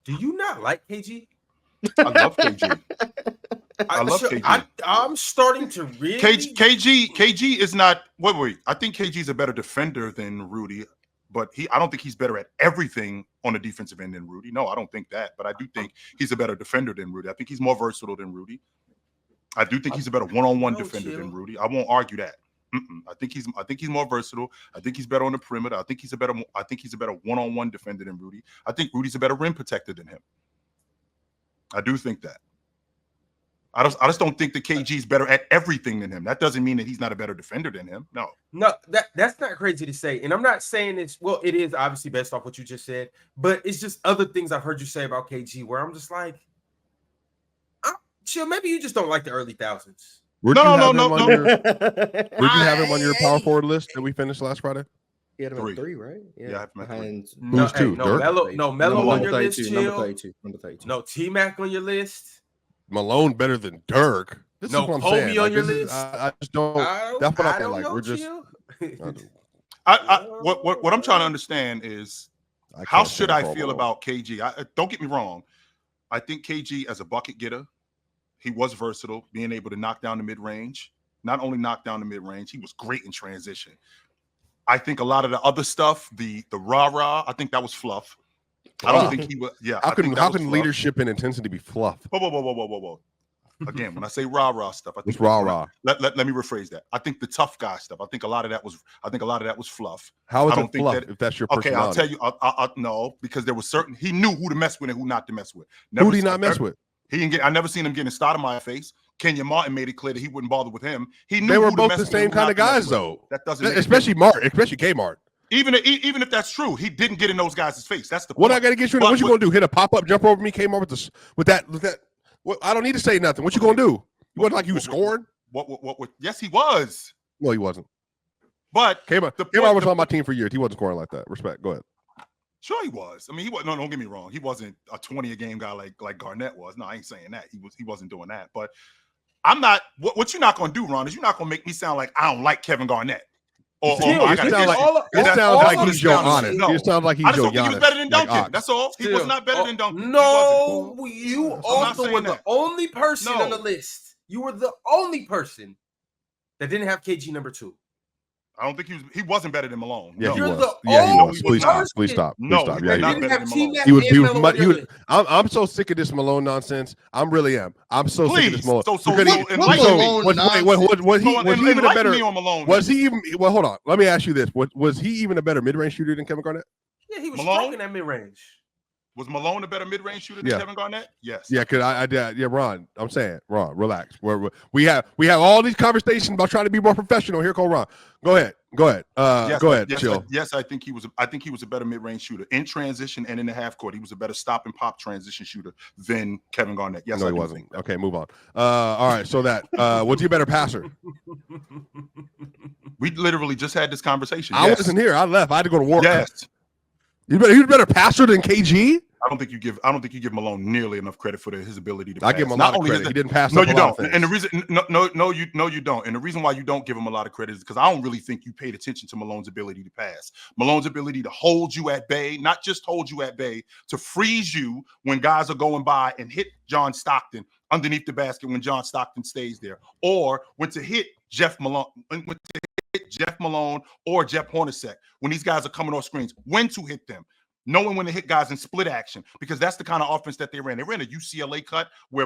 Do you not like KG? I love KG. I love KG. I'm starting to really. KG is not. Wait. I think KG is a better defender than Rudy, but I don't think he's better at everything on the defensive end than Rudy. No, I don't think that. But I do think he's a better defender than Rudy. I think he's more versatile than Rudy. I do think he's a better one-on-one defender than Rudy. I won't argue that. I think he's more versatile. I think he's better on the perimeter. I think he's a better one-on-one defender than Rudy. I think Rudy's a better rim protector than him. I do think that. I just don't think that KG's better at everything than him. That doesn't mean that he's not a better defender than him. No, that's not crazy to say. And I'm not saying it's it is obviously based off what you just said, but it's just other things I've heard you say about KG where I'm just like, chill. Maybe you just don't like the early thousands. No. Would you have him on your power forward list that we finished last Friday? He had him at 3, right? Yeah, who's 2? Melo on your list. Number 32. No, T-Mac on your list. Malone better than Dirk. This no, is what I'm Kobe saying. on your list. I just don't. That's what I feel like. We're just. What I'm trying to understand is how should I feel about KG? Don't get me wrong. I think KG as a bucket getter, he was versatile, being able to knock down the mid range. Not only knock down the mid range, he was great in transition. I think a lot of the other stuff, the rah-rah, I think that was fluff. I don't think he was. Yeah. How can leadership and intensity be fluff? Whoa. Again, when I say rah-rah stuff, I think it's rah-rah. Let me rephrase that. I think the tough guy stuff. I think a lot of that was fluff. How is it fluff if that's your personality? Okay, I'll tell you. I no, because there was he knew who to mess with and who not to mess with. Who did he not mess with? I never seen him getting started in my face. Kenya Martin made it clear that he wouldn't bother with him. He knew they were both the same kind of guys, though. That doesn't, especially Martin, especially K Mart. Even if that's true, he didn't get in those guys' face. That's the point. What I got to get you? What you gonna do? Hit a pop up jumper over me? K Mart with that? What, I don't need to say nothing. What you gonna do? You wasn't like you was scoring. What? Yes, he was. No, he wasn't. But K Mart was on my team for years. He wasn't scoring like that. Respect. Go ahead. Sure, he was. I mean, he was. No, don't get me wrong. He wasn't a 20-a-game guy like Garnett was. No, I ain't saying that. He wasn't doing that. But I'm not. What you're not gonna do, Ron, is you're not gonna make me sound like I don't like Kevin Garnett. It sounds like he's your honest. No. It sounds like he's your Giannis. I just don't think he was better than Duncan. That's all. He was not better than Duncan. No, you also were the only person on the list. You were the only person that didn't have KG number 2. I don't think he wasn't better than Malone. Yeah, no. He was. Please stop. Yeah, he was. I'm so sick of this Malone nonsense. I really am. I'm so sick of this Malone. Was he even a better? Was he even? Well, hold on. Let me ask you this: Was he even a better mid-range shooter than Kevin Garnett? Yeah, he was strong in that mid-range. Was Malone a better mid-range shooter than Kevin Garnett? Yes. Yeah, because Ron, I'm saying, Ron, relax. We have all these conversations about trying to be more professional. Here, Ron. Go ahead. Go ahead. Chill. Yes, I think he was a better mid-range shooter in transition and in the half court. He was a better stop and pop transition shooter than Kevin Garnett. Yes, no, he wasn't. Okay, move on. All right. So was he a better passer? We literally just had this conversation. I wasn't here. I left. I had to go to work. Yes. He was a better passer than KG. I don't think you give Malone nearly enough credit for his ability to pass. I give him a lot of credit. He didn't pass. No, you don't. And the reason, you don't. And the reason why you don't give him a lot of credit is because I don't really think you paid attention to Malone's ability to pass. Malone's ability to hold you at bay, not just hold you at bay, to freeze you when guys are going by and hit John Stockton underneath the basket when John Stockton stays there, or when to hit Jeff Malone or Jeff Hornacek when these guys are coming off screens, when to hit them. Knowing when to hit guys in split action, because that's the kind of offense that they ran. They ran a UCLA cut where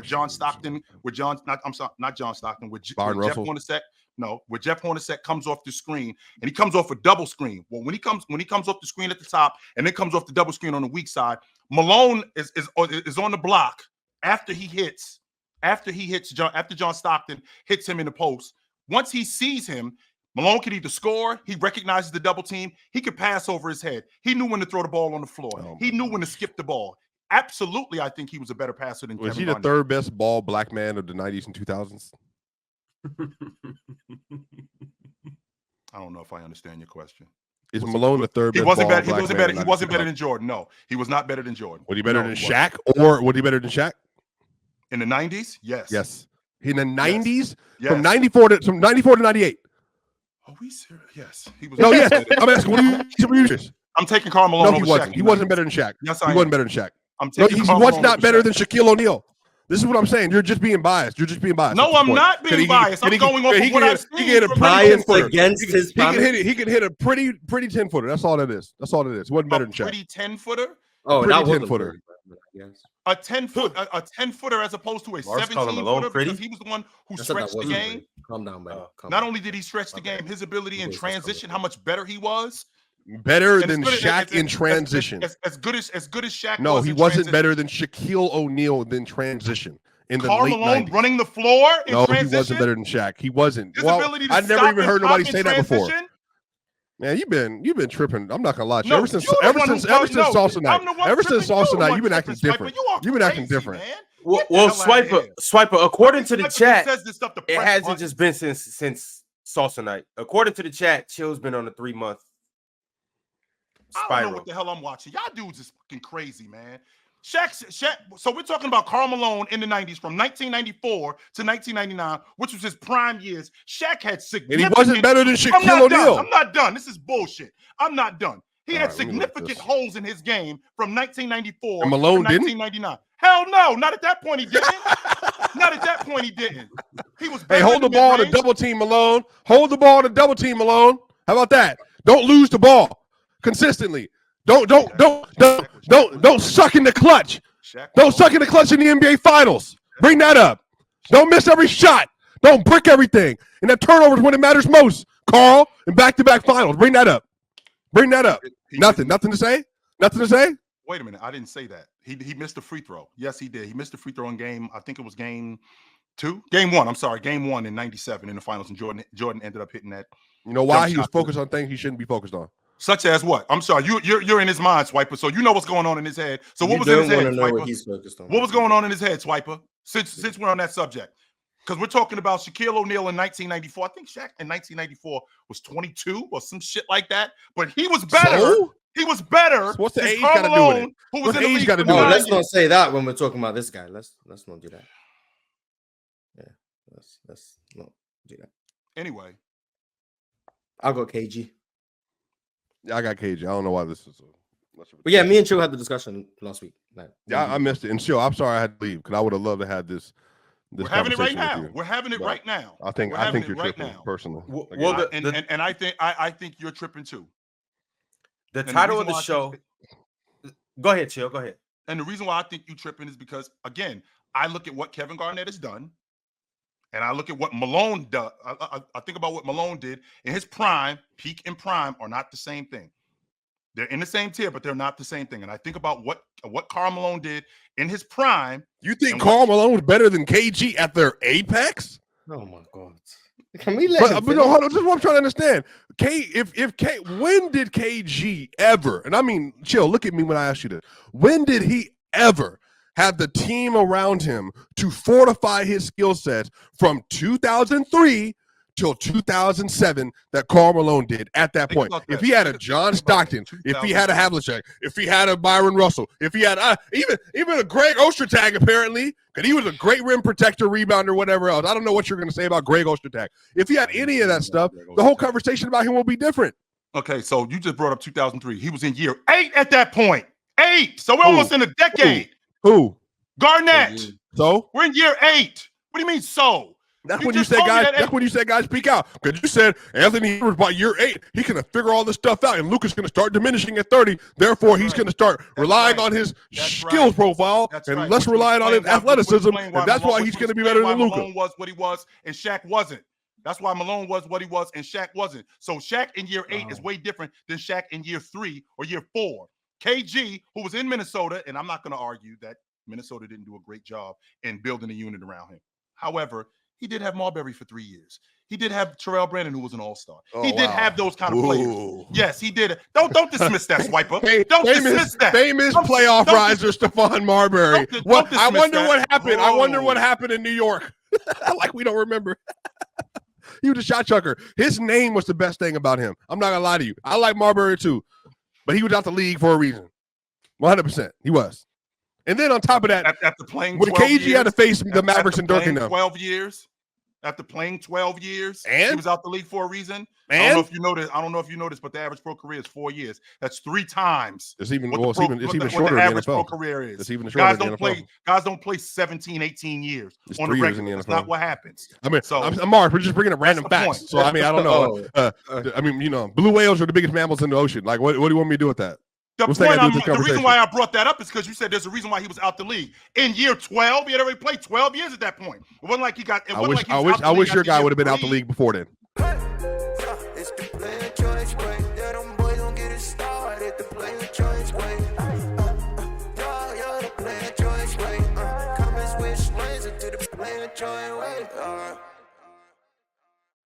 John Stockton, where Jeff Hornacek. No, where Jeff Hornacek comes off the screen and he comes off a double screen. Well, when he comes off the screen at the top and then comes off the double screen on the weak side, Malone is on the block after John Stockton hits him in the post. Once he sees him, Malone could either score, he recognizes the double team, he could pass over his head. He knew when to throw the ball on the floor. He knew when to skip the ball. Absolutely, I think he was a better passer than Kevin Garnett. Was he the third best ball black man of the 90s and 2000s? I don't know if I understand your question. Is Malone the third best? He wasn't better than Jordan. No, he was not better than Jordan. Was he better than Shaq? Or was he better than Shaq? In the 90s? Yes. Yes. In the 90s? Yes. From 94 to 98. Are we serious? Yes. He was. No, yes. I'm asking, what are you serious? I'm taking Karl Malone No, he over wasn't. Shaq. He wasn't better than Shaq. Yes, He I wasn't am. better than Shaq. I'm No, taking he Karl was Malone not over better Shaq. than Shaquille O'Neal. This is what I'm saying. You're just being biased. You're just being biased. No, That's the I'm point. not being biased. I'm going off of what I've seen. He can hit a from pretty Biased 10-footer. against his He can family. hit it. He can hit a pretty 10-footer. That's all it is. That's all it is. It wasn't better than Shaq. Pretty 10-footer. Oh, pretty that wasn't 10-footer. pretty, but yes. A 10-footer as opposed to a Lars calling Malone 17-footer pretty? because he was the one who I said that stretched the wasn't game. pretty. Calm down, man. Calm Not down. only did he stretch the game, his ability in Yes, that's transition, correct. how much better he was. Better And than Shaq in transition. As good as Shaq No, was he in wasn't transition. better than Shaquille O'Neal in transition in the Karl late Malone 90s. running the floor in No, transition. he wasn't better than Shaq. He wasn't. His Well, ability to I've never stop even and heard pop nobody in say that before. transition. Man, you've been tripping. I'm not gonna lie to you. No, Ever since you're the one who- Salsa night. I'm the one Ever since tripping. Salsa You're the night, one you've been acting tripping, different. Swipa. You are You've been acting crazy, different. man. Well, Get the hell outta here. Swiper. According to the Swipa chat, says this stuff to it press hasn't buttons. just been since Salsa night. According to the chat, Chill's been on a 3-month I don't spiral. know what the hell I'm watching. Y'all dudes is fucking crazy, man. Shaq. So we're talking about Karl Malone in the 90s from 1994 to 1999, which was his prime years. Shaq had significant. And he wasn't better than I'm Shaquille not done. O'Neal. I'm not done. This is bullshit. I'm not done. He All had right, let me look at significant this. holes in his game from 1994 And Malone to didn't? 1999. Hell no, not at that point he didn't. Not at that point he didn't. He was Hey, better hold the in ball to mid-range. double team Malone. Hold the ball to double team Malone. How about that? Don't lose the ball consistently. Don't suck in the clutch. Shaq Don't was suck in the clutch in the NBA Finals. Bring that up. Don't miss every shot. Don't brick everything. And that turnovers when it matters most. Carl, in back-to-back finals. Bring that up. Bring that up. Nothing to say? Nothing to say? Wait a minute. I didn't say that. He missed a free throw. Yes, he did. He missed a free throw in game. I think it was game 2. Game 1. I'm sorry. Game 1 in 97 in the finals. And Jordan ended up hitting that. You know why? Jump He was shot. focused on things he shouldn't be focused on. Such as what? I'm sorry. You're in his mind, Swiper. So you know what's going on in his head. So what was in his head, know what Swiper? he's focused on. What was going on in his head, Swiper? Since we're on that subject. Because we're talking about Shaquille O'Neal in 1994. I think Shaq in 1994 was 22 or some shit like that. But he was better. So? He was better. So what's the than age Karl gotta do with Malone, it? Who was What's in the the age league gotta for do with No, it? 9 let's not say that when we're talking about this guy. Let's not do that. Yeah, let's not do that. Anyway, I'll go KG. Yeah, I got KG. I don't know why this is. But yeah, me and Chill had the discussion last week. Yeah, I missed it. And sure, I'm sorry I had to leave because I would have loved to have this we're having it right conversation with now. you. We're having it But right now. I think We're having you're it right tripping now. personally. Well, Again. And I think you're tripping too. The And title reason of the why I show. think- Go ahead, Chill. Go ahead. And the reason why I think you tripping is because, again, I look at what Kevin Garnett has done, and I look at what Malone does. I think about what Malone did in his prime. Peak and prime are not the same thing. They're in the same tier, but they're not the same thing. And I think about what Karl Malone did in his prime. You think And Karl Malone was better than KG at their apex? Oh my god! Can we let But, him but no, hold on. This is what I'm trying to understand. When did KG ever? And I mean, Chill. Look at me when I ask you this. When did he ever have the team around him to fortify his skill sets from 2003 till 2007 that Karl Malone did at that Think point? about If that. he had a John Think about Stockton, that. if he had a Havlicek, if he had a Byron Russell, if he had even a Greg Ostertag apparently, because he was a great rim protector, rebounder, whatever else. I don't know what you're going to say about Greg Ostertag. If he had any of that stuff, the whole conversation about him will be different. Okay, so you just brought up 2003. He was in year 8 at that point. 8. So we're almost in a decade. Who? Garnett. So? We're in year 8. What do you mean so? That's You when you just said told me guys. that- That's when you said guys speak out because you said Anthony Edwards by year 8 he can figure all this stuff out, and Luka's going to start diminishing at 30. Therefore, he's going to start relying on his skills profile and less relying on his athleticism, and that's why he's going to be better than Luka. Malone was what he was, and Shaq wasn't. That's why Malone was what he was, and Shaq wasn't. So Shaq in year 8 is way different than Shaq in year 3 or year 4. KG, who was in Minnesota, and I'm not going to argue that Minnesota didn't do a great job in building a unit around him. However, he did have Marbury for 3 years. He did have Terrell Brandon, who was an all-star. He did have those kind of players. Yes, he did. Don't dismiss that, Swiper. Don't dismiss that. Famous playoff riser Stephon Marbury. I wonder what happened. I wonder what happened in New York. Like we don't remember. He was a shot chucker. His name was the best thing about him. I'm not gonna lie to you. I like Marbury too, but he was out the league for a reason. 100%. He was. And then on top of that, after playing when 12 KG years, had to face the Mavericks and Dirk and them. 12 years. after playing 12 years. And? He was out the league for a reason. I And don't know if you noticed, but the average pro career is 4 years. That's 3 times. it's even what well, the pro, it's even what the shorter in the average pro NFL. career is. It's even shorter Guys in the don't NFL. Guys don't play 17, 18 years It's on 3 the years in regular. the That's NFL. not what happens. I mean, So I'm Mark. We're just bringing up random the facts. point. So I mean, I don't know. I mean, you know, blue whales are the biggest mammals in the ocean. Like, what do you want me to do with that? The What's that got to do with this the reason conversation? why I brought that up is because you said there's a reason why he was out the league. In year 12, he had already played 12 years at that point. It wasn't like he got. I wish your guy would have been out the league before then. It's the player choice way. Yeah, them boys don't get it started. The player choice way. Yeah, the player choice way. Come and switch lanes into the player choice way.